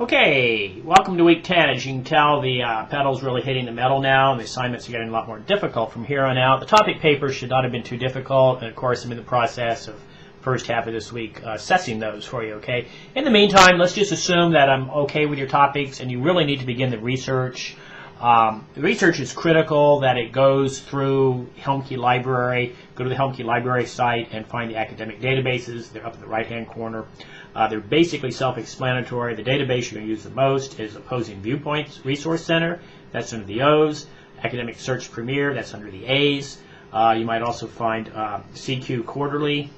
Okay, welcome to week 10. As you can tell, the pedal's really hitting the metal now, and the assignments are getting a lot more difficult from here on out. The topic papers should not have been too difficult, and of course I'm in the process of first half of this week assessing those for you, okay? In the meantime, let's just assume that I'm okay with your topics, and you really need to begin the research. The research is critical, that it goes through Helmke Library. Go to the Helmke Library site and find the academic databases. They're up in the right-hand corner. They're basically self-explanatory. The database you're going to use the most is Opposing Viewpoints Resource Center. That's under the O's. Academic Search Premier, that's under the A's. You might also find CQ Quarterly.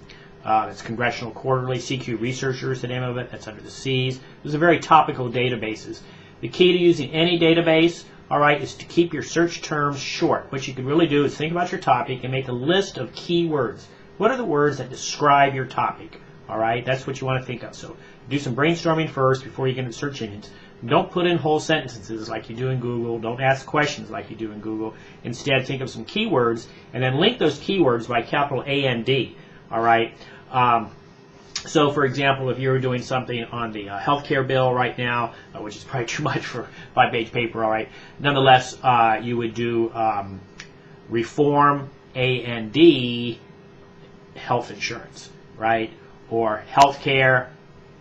That's Congressional Quarterly. CQ Researchers, the name of it. That's under the C's. Those are very topical databases. The key to using any database, all right, is to keep your search terms short. What you can really do is think about your topic and make a list of keywords. What are the words that describe your topic? All right, that's what you want to think of. So do some brainstorming first before you get into search engines. Don't put in whole sentences like you do in Google. Don't ask questions like you do in Google. Instead, think of some keywords and then link those keywords by capital A and D. All right. So, for example, if you were doing something on the healthcare bill right now, which is probably too much for a 5-page paper, all right, nonetheless, you would do reform A and D health insurance, right? Or healthcare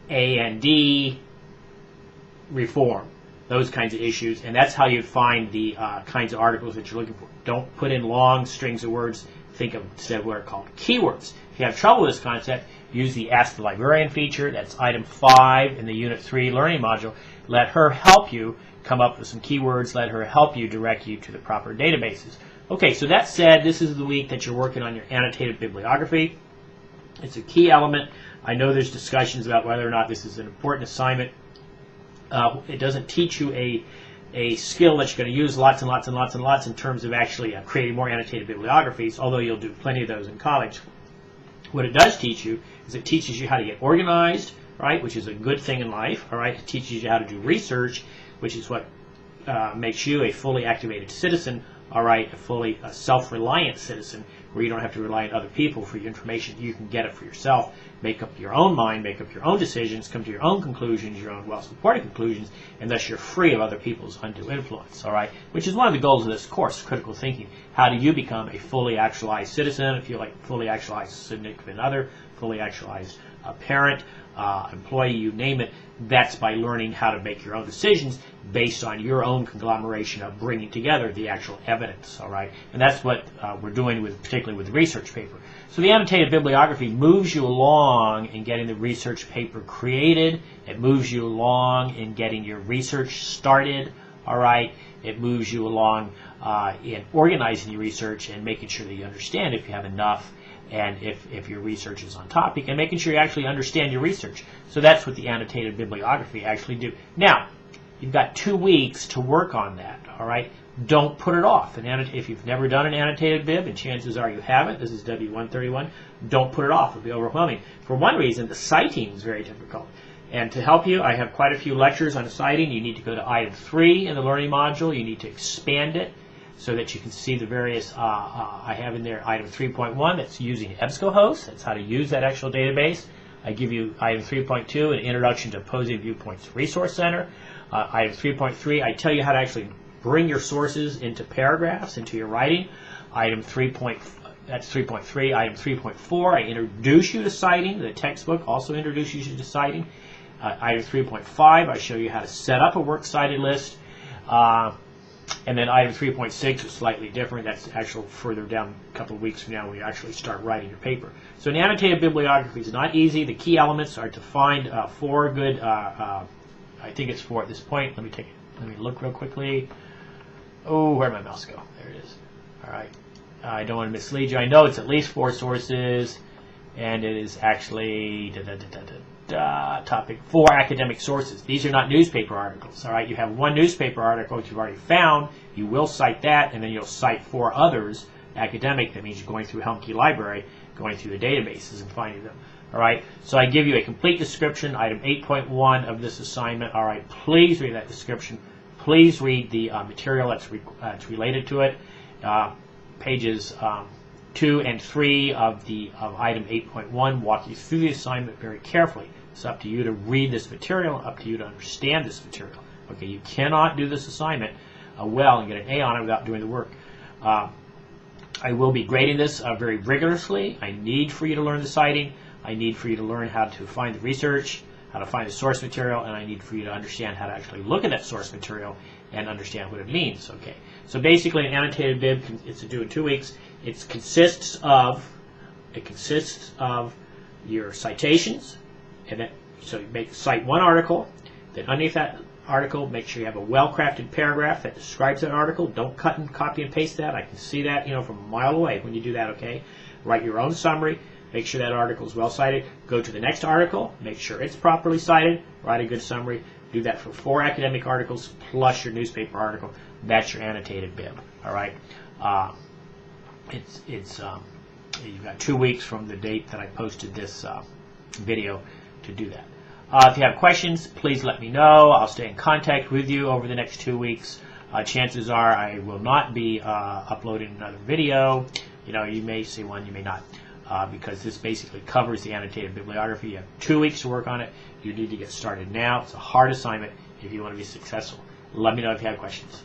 A and D reform, those kinds of issues, and that's how you find the kinds of articles that you're looking for. Don't put in long strings of words. Think of instead what are called keywords. If you have trouble with this concept, use the Ask the Librarian feature. That's item 5 in the Unit 3 learning module. Let her help you come up with some keywords. Let her help you direct you to the proper databases. Okay, so that said, this is the week that you're working on your annotated bibliography. It's a key element. I know there's discussions about whether or not this is an important assignment. It doesn't teach you a skill that you're going to use lots and lots and lots and lots in terms of actually creating more annotated bibliographies, although you'll do plenty of those in college. What it does teach you is it teaches you how to get organized, right, which is a good thing in life, all right? It teaches you how to do research, which is what makes you a fully activated citizen, all right, a fully self-reliant citizen, where you don't have to rely on other people for your information. You can get it for yourself, make up your own mind, make up your own decisions, come to your own conclusions, your own well-supported conclusions, and thus you're free of other people's undue influence, all right? Which is one of the goals of this course, critical thinking. How do you become a fully actualized citizen, if you like, fully actualized significant other, fully actualized parent, employee, you name it? That's by learning how to make your own decisions based on your own conglomeration of bringing together the actual evidence, all right? And that's what we're doing particularly with the research paper. So the annotated bibliography moves you along in getting the research paper created. It moves you along in getting your research started, all right? It moves you along in organizing your research and making sure that you understand if you have enough, and if your research is on topic, and making sure you actually understand your research. So that's what the annotated bibliography actually do. Now, you've got 2 weeks to work on that, all right? Don't put it off. If you've never done an annotated bib, and chances are you haven't, this is W131, don't put it off. It'll be overwhelming. For one reason, the citing is very difficult. And to help you, I have quite a few lectures on citing. You need to go to item 3 in the learning module. You need to expand it so that you can see the various, I have in there item 3.1, that's using EBSCOhost. That's how to use that actual database. I give you item 3.2, an introduction to Opposing Viewpoints Resource Center. Item 3.3, I tell you how to actually bring your sources into paragraphs, into your writing. Item 3. That's 3.3. Item 3.4, I introduce you to citing. The textbook also introduces you to citing. Item 3.5, I show you how to set up a works cited list. And then item 3.6 is slightly different. That's actually further down a couple of weeks from now when you actually start writing your paper. So an annotated bibliography is not easy. The key elements are to find 4 good, I think it's 4 at this point. Let me look real quickly. Oh, where'd my mouse go? There it is. All right. I don't want to mislead you. I know it's at least 4 sources, and it is actually topic 4 academic sources. These are not newspaper articles, all right? You have 1 newspaper article that you've already found. You will cite that, and then you'll cite 4 others, academic. That means you're going through Helmke Library, going through the databases and finding them, all right? So I give you a complete description, item 8.1 of this assignment, all right? Please read that description. Please read the material that's related to it. Pages 2 and 3 of item 8.1 walk you through the assignment very carefully. It's up to you to read this material, up to you to understand this material. Okay, you cannot do this assignment well and get an A on it without doing the work. I will be grading this very rigorously. I need for you to learn the citing. I need for you to learn how to find the research, how to find the source material, and I need for you to understand how to actually look at that source material and understand what it means. Okay, so basically an annotated bib, it's due in 2 weeks. It consists of your citations, and then so you cite one article. Then underneath that article, make sure you have a well-crafted paragraph that describes that article. Don't cut and copy and paste that. I can see that, from a mile away when you do that. Okay, write your own summary. Make sure that article is well cited. Go to the next article. Make sure it's properly cited. Write a good summary. Do that for 4 academic articles plus your newspaper article. That's your annotated bib. All right. You've got 2 weeks from the date that I posted this video to do that. If you have questions, please let me know. I'll stay in contact with you over the next 2 weeks. Chances are I will not be uploading another video. You may see one, you may not, because this basically covers the annotated bibliography. You have 2 weeks to work on it. You need to get started now. It's a hard assignment if you want to be successful. Let me know if you have questions.